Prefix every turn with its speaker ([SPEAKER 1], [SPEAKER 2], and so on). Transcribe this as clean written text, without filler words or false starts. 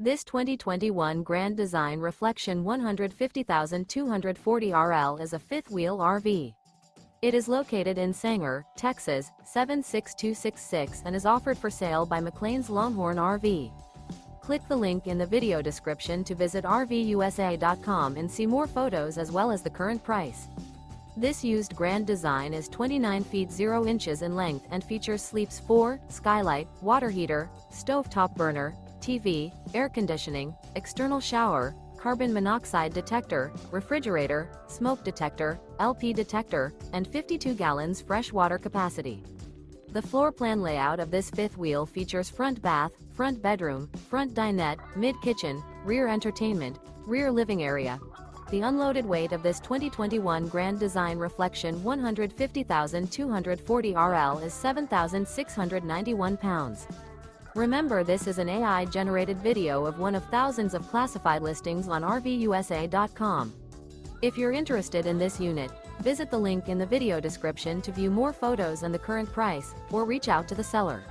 [SPEAKER 1] This 2021 Grand Design Reflection 150,240 RL is a fifth-wheel RV. It is located in Sanger, Texas, 76266 and is offered for sale by McClain's Longhorn RV. Click the link in the video description to visit RVUSA.com and see more photos as well as the current price. This used Grand Design is 29 feet 0 inches in length and features sleeps 4, skylight, water heater, stovetop burner, TV, air conditioning, external shower, carbon monoxide detector, refrigerator, smoke detector, LP detector, and 52 gallons fresh water capacity. The floor plan layout of this fifth wheel features front bath, front bedroom, front dinette, mid-kitchen, rear entertainment, rear living area. The unloaded weight of this 2021 Grand Design Reflection 150,240 RL is 7,691 pounds. Remember, this is an AI-generated video of one of thousands of classified listings on RVUSA.com. If you're interested in this unit, visit the link in the video description to view more photos and the current price, or reach out to the seller.